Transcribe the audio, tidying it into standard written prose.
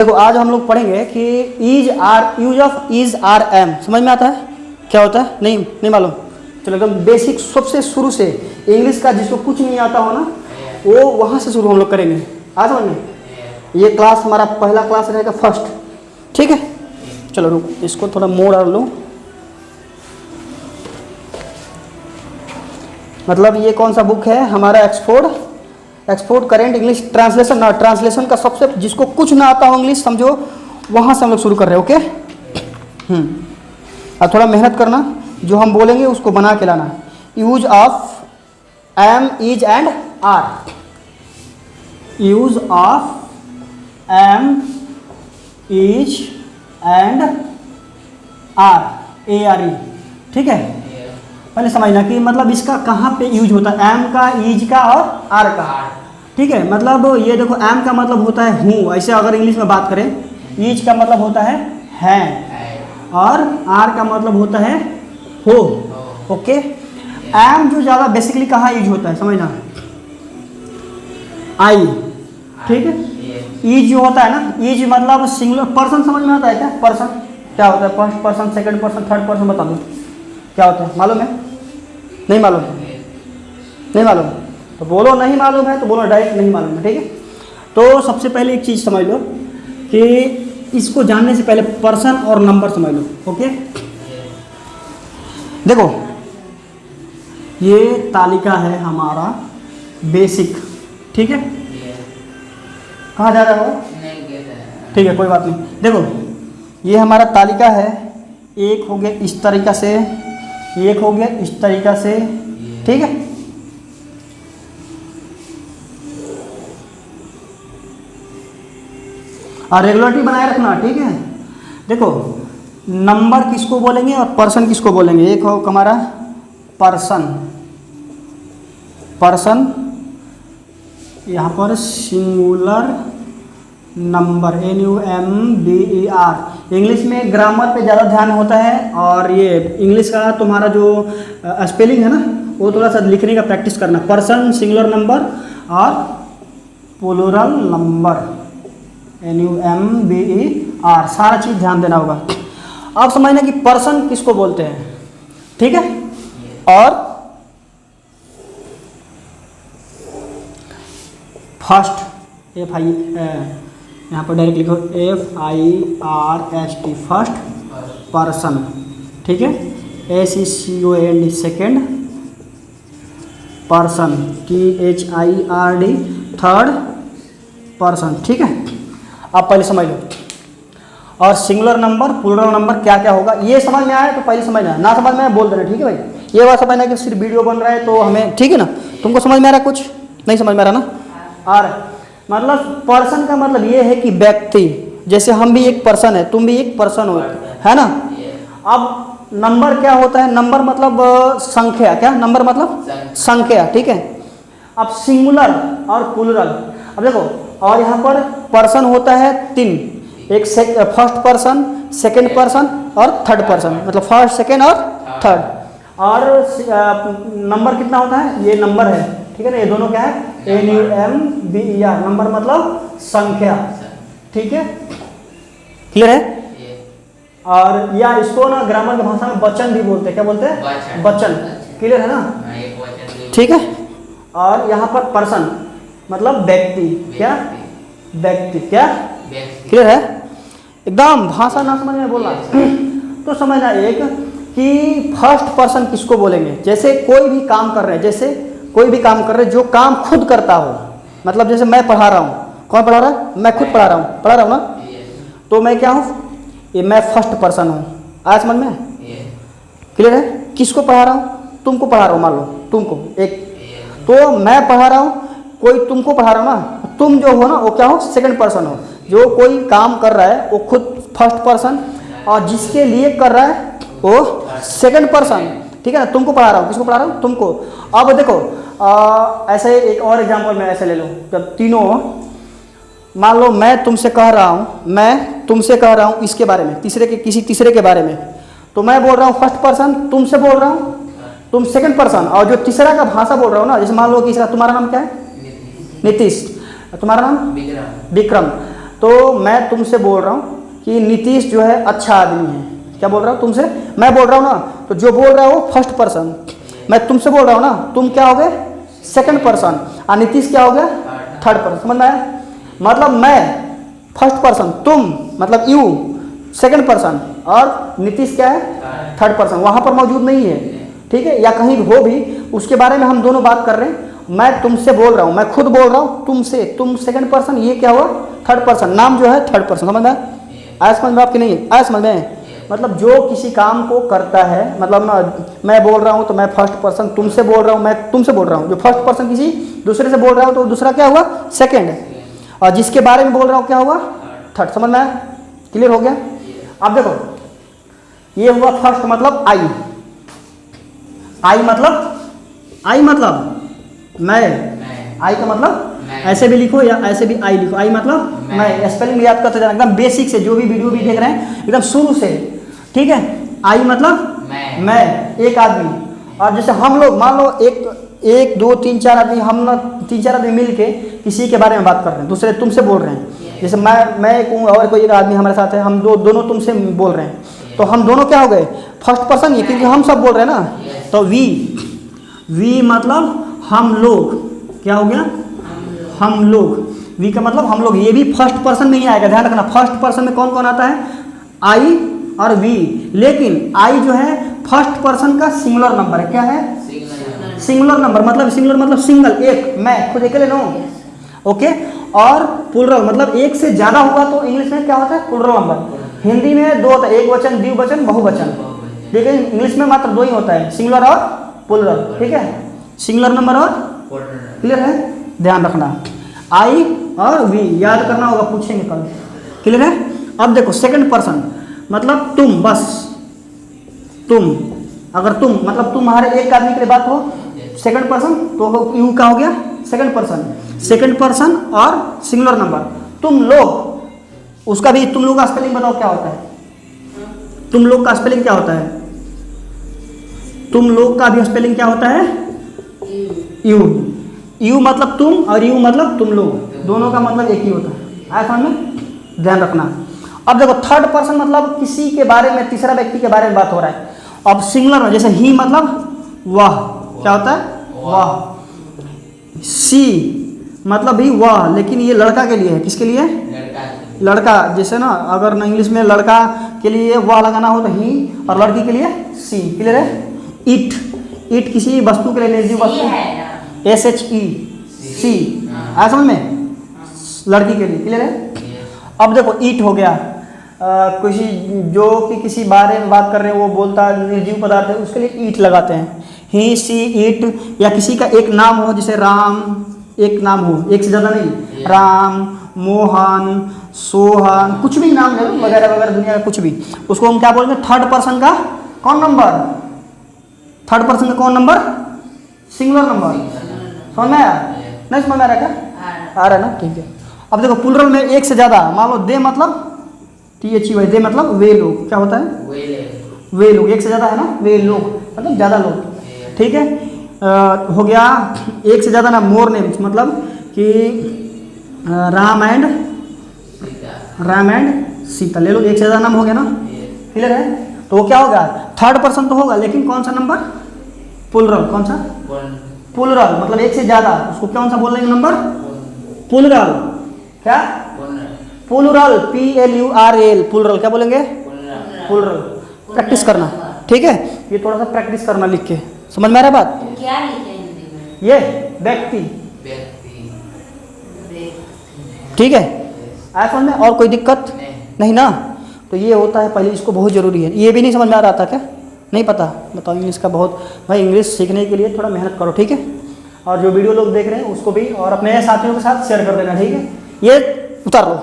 देखो आज हम लोग पढ़ेंगे कि use of is R M समझ में आता है क्या होता है? नहीं मालूम। चलो एकदम बेसिक सबसे शुरू से इंग्लिश का जिसको कुछ नहीं आता हो ना वो वहाँ से शुरू हम लोग करेंगे। आज समझ में ये क्लास हमारा पहला क्लास रहेगा फर्स्ट, ठीक है। चलो रुक इसको थोड़ा मोड़ डाल लो। मतलब ये कौन सा बुक है हमारा? एक्सफोर्ड करेंट इंग्लिश ट्रांसलेशन ना। ट्रांसलेशन का सबसे जिसको कुछ ना आता हो इंग्लिश समझो वहाँ से हम लोग शुरू कर रहे हैं। ओके अब थोड़ा मेहनत करना, जो हम बोलेंगे उसको बना के लाना। Use of M is and R. Use of M is and R ARE, ठीक है। पहले समझना कि मतलब इसका कहाँ पे यूज होता है, एम का, इज का और आर का, ठीक है। मतलब ये देखो एम का मतलब होता है हूँ, ऐसे अगर इंग्लिश में बात करें। इज का मतलब होता है और आर का मतलब होता है हो। ओके एम जो ज़्यादा बेसिकली कहाँ यूज होता है समझना, आई, ठीक है। इज जो होता है ना, इज मतलब सिंगुलर पर्सन, समझ में आता है क्या? पर्सन क्या होता है? First person, second person, third person, बता दो क्या होता है? मालूम है? नहीं मालूम? नहीं मालूम तो बोलो नहीं मालूम है, तो बोलो डायरेक्ट नहीं मालूम है, ठीक है। तो सबसे पहले एक चीज़ समझ लो कि इसको जानने से पहले पर्सन और नंबर समझ लो। ओके देखो ये तालिका है हमारा बेसिक, ठीक है। कहाँ जा रहा हो? ठीक है कोई बात नहीं। देखो ये हमारा तालिका है, एक हो गया इस तरीका से, एक हो गया इस तरीका से, ठीक है। और रेगुलरिटी बनाए रखना, ठीक है। देखो नंबर किसको बोलेंगे और पर्सन किसको बोलेंगे? एक हो हमारा पर्सन, यहाँ पर सिंगुलर नंबर NUMBER। इंग्लिश में ग्रामर पे ज़्यादा ध्यान होता है और ये इंग्लिश का तुम्हारा जो स्पेलिंग है ना वो थोड़ा सा लिखने का प्रैक्टिस करना। पर्सन, सिंगुलर नंबर और प्लूरल नंबर NUMBER, सारा चीज़ ध्यान देना होगा। अब समझना कि पर्सन किसको बोलते हैं, ठीक है। और फर्स्ट यहाँ पर डायरेक्ट लिखो FIRST फर्स्ट पर्सन, ठीक है। SECOND second person, THIRD third person, ठीक है। आप पहले समझ लो। और सिंगुलर नंबर, प्लूरल नंबर क्या क्या होगा ये समझ में आया तो पहले समझना, ना समझ में आया बोल देना, ठीक है भाई। ये बात समझना कि सिर्फ वीडियो बन रहा है तो हमें, ठीक है ना। तुमको समझ में आ रहा है? कुछ नहीं समझ में आ रहा ना? आ रहा मतलब पर्सन का मतलब ये है कि व्यक्ति, जैसे हम भी एक पर्सन है, तुम भी एक पर्सन हो, है ना। अब नंबर क्या होता है? नंबर मतलब संख्या, क्या? नंबर मतलब संख्या, ठीक है। अब सिंगुलर और प्लूरल, अब देखो और यहाँ पर पर्सन होता है 3, एक फर्स्ट पर्सन, सेकंड पर्सन और थर्ड पर्सन, मतलब फर्स्ट, सेकंड और थर्ड। और नंबर कितना होता है? ये नंबर है, ठीक है ना। ये दोनों क्या है? NUMBER, नंबर मतलब संख्या, ठीक है। क्लियर है? और या इसको ना ग्रामर की भाषा में वचन भी बोलते हैं। क्या बोलते हैं? वचन। क्लियर है ना? ठीक है। और यहाँ पर पर्सन मतलब व्यक्ति, क्या? व्यक्ति, क्या? क्लियर है? एकदम भाषा ना समझ में बोलना तो समझना एक कि फर्स्ट पर्सन किसको बोलेंगे? जैसे कोई भी काम कर रहे हैं, जैसे कोई भी काम कर रहे हैं जो काम खुद करता हो, मतलब जैसे मैं पढ़ा रहा हूँ, कौन पढ़ा रहा है? मैं खुद पढ़ा रहा हूँ ना, तो मैं क्या हूँ? ये मैं फर्स्ट पर्सन हूँ। आज समझ में? क्लियर है? किसको पढ़ा रहा हूँ? तुमको पढ़ा रहा हूँ, मान लो तुमको एक, तो मैं पढ़ा रहा हूँ, कोई तुमको पढ़ा रहा हूँ ना, तुम जो हो ना वो क्या हो? सेकंड पर्सन हो। जो कोई काम कर रहा है वो खुद फर्स्ट पर्सन, और जिसके लिए कर रहा है वो सेकंड पर्सन, ठीक है ना। तुमको पढ़ा रहा हूँ, किसको पढ़ा रहा हूँ? तुमको। अब देखो ऐसे एक और एग्जांपल मैं ऐसे ले लूँ, जब तीनों, मान लो मैं तुमसे कह रहा हूँ इसके बारे में, किसी तीसरे के बारे में, तो मैं बोल रहा हूँ फर्स्ट पर्सन, तुमसे बोल रहा हूँ, तुम सेकंड पर्सन, और जो तीसरा का भाषा बोल रहा हूँ ना, जैसे मान लो कि तुम्हारा नाम क्या है? नीतीश, तुम्हारा नाम? विक्रम। तो मैं तुमसे बोल रहा हूँ कि नीतीश जो है अच्छा आदमी है। क्या बोल रहा हूँ तुमसे? मैं बोल रहा हूँ ना, तो जो बोल रहा है वो फर्स्ट पर्सन, मैं तुमसे बोल रहा हूँ ना, तुम क्या हो गए? सेकंड पर्सन, और नीतीश क्या हो गया? Third person. समझ में आया? मतलब मैं फर्स्ट पर्सन, तुम मतलब यू सेकंड पर्सन, और नीतीश क्या है? Third person. वहाँ पर मौजूद नहीं है, ठीक है, या कहीं हो भी, उसके बारे में हम दोनों बात कर रहे हैं। मैं तुमसे बोल रहा हूँ, मैं खुद बोल रहा हूँ तुमसे, तुम सेकंड पर्सन, ये क्या हुआ? Third person. नाम जो है थर्ड पर्सन। समझ में आया? समझ में आपकी नहीं है? आया समझ में? मतलब जो किसी काम को करता है, मतलब ना, मैं बोल रहा हूँ तो मैं फर्स्ट पर्सन, तुमसे बोल रहा हूँ, मैं तुमसे बोल रहा हूँ, जो फर्स्ट पर्सन किसी दूसरे से बोल रहा हूँ तो दूसरा क्या हुआ? सेकंड। और जिसके बारे में बोल रहा हूँ क्या हुआ? थर्ड। समझ में आया? क्लियर हो गया? अब देखो, ये हुआ फर्स्ट, मतलब आई। आई मतलब मैं। आई का मतलब ऐसे भी लिखो या ऐसे भी आई लिखो। आई मतलब मैं। स्पेलिंग याद करते जाना एकदम बेसिक से, जो भी वीडियो भी देख रहे हैं एकदम शुरू से, ठीक है। आई मतलब मैं, एक आदमी। और जैसे हम लोग मान लो एक दो तीन चार आदमी, हम ना तीन चार आदमी मिल के किसी के बारे में बात कर रहे हैं, दूसरे तुमसे बोल रहे हैं। जैसे मैं एक हूँ और कोई एक आदमी हमारे साथ है, हम दोनों तुमसे बोल रहे हैं, तो हम दोनों क्या हो गए? फर्स्ट पर्सन ही, क्योंकि हम सब बोल रहे हैं ना। तो वी मतलब हम लोग। क्या हो गया? हम लोग। वी का मतलब हम लोग। ये भी फर्स्ट पर्सन में ही आएगा, ध्यान रखना। फर्स्ट पर्सन में कौन कौन आता है? आई और वी। लेकिन आई जो है फर्स्ट पर्सन का सिंगुलर नंबर है। क्या है? Singular number. मतलब सिंगुलर मतलब सिंगल, एक, मैं खुद अकेले नो। ओके। और प्लुरल मतलब एक से ज्यादा हुआ तो इंग्लिश में क्या होता है? Plural number. हिंदी में दो होता है, एक वचन, द्विवचन, बहुवचन। लेकिन इंग्लिश में मात्र दो ही होता है, सिंगुलर और प्लुरल। ठीक है, सिंगुलर नंबर और क्लियर है? ध्यान रखना, आई और वी याद करना होगा, पूछेंगे कल। क्लियर है? अब देखो सेकंड पर्सन मतलब तुम, बस तुम। अगर तुम मतलब तुम्हारे एक आदमी के लिए बात हो, सेकंड पर्सन तो यू का हो गया सेकंड पर्सन। सेकंड पर्सन और सिंगुलर नंबर। तुम लोग, उसका भी तुम लोग का स्पेलिंग बताओ क्या होता है? तुम लोग का स्पेलिंग क्या होता है? तुम लोग का भी स्पेलिंग क्या होता है? यू। यू मतलब तुम और यू मतलब तुम लोग, दोनों का मतलब एक ही होता है। आया समझ में? ध्यान रखना। अब देखो थर्ड पर्सन मतलब किसी के बारे में, तीसरा व्यक्ति के बारे में बात हो रहा है। अब सिंगुलर में जैसे ही मतलब वह, क्या होता है? वह। सी मतलब भी वह, लेकिन ये लड़का के लिए है। किसके लिए? लड़का। जैसे ना अगर ना इंग्लिश में लड़का के लिए वह लगाना हो तो ही, और लड़की के लिए सी। क्लियर है? इट, इट किसी वस्तु के लिए, निर्जीव वस्तु, SHE, सी। आया समझ में? लड़की के लिए। क्लियर है? अब देखो ईट हो गया, किसी जो कि किसी बारे में बात कर रहे हैं, वो बोलता है निर्जीव पदार्थ है, उसके लिए ईट लगाते हैं। ही, सी, इट। या किसी का एक नाम हो, जैसे राम, एक नाम हो, एक से ज़्यादा नहीं, राम, मोहन, सोहन, कुछ भी नाम है वगैरह वगैरह, दुनिया का कुछ भी, उसको हम क्या बोलेंगे? थर्ड पर्सन का कौन नंबर? थर्ड पर्सन का कौन नंबर? Singular number. समझ में आया? नहीं समझ में आ रहा क्या? आ रहा है ना? ठीक है। अब देखो प्लुरल में एक से ज़्यादा, मान लो दे मतलब THEY, दे मतलब वे लोग। क्या होता है? वे लोग। एक से ज़्यादा है ना, वे लोग मतलब ज़्यादा लोग। ठीक है? हो गया एक से ज़्यादा ना, मोर नेम्स मतलब कि राम एंड सीता ले लो, एक से ज़्यादा नाम हो गया ना। क्लियर है? तो वो क्या होगा? थर्ड पर्सन तो होगा, लेकिन कौन सा नंबर? प्लुरल। कौन सा? प्लुरल मतलब एक से ज़्यादा, उसको कौन सा बोल रहे हैं नंबर? प्लुरल। क्या? Plural, PLURL, plural. क्या बोलेंगे? प्लुरल। प्रैक्टिस करना, ठीक है? ये थोड़ा सा प्रैक्टिस करना लिख के। समझ में आ रहा है बात? क्या लिखे हिंदी में? ये व्यक्ति। ठीक है? आया समझ में? और कोई दिक्कत नहीं ना? तो ये होता है पहले, इसको बहुत ज़रूरी है। ये भी नहीं समझ में आ रहा था क्या? नहीं पता? बताओ। इंग्लिश का बहुत भाई, इंग्लिश सीखने के लिए थोड़ा मेहनत करो, ठीक है? और जो वीडियो लोग देख रहे हैं उसको भी, और अपने साथियों के साथ शेयर कर देना, ठीक है? ये उतार लो।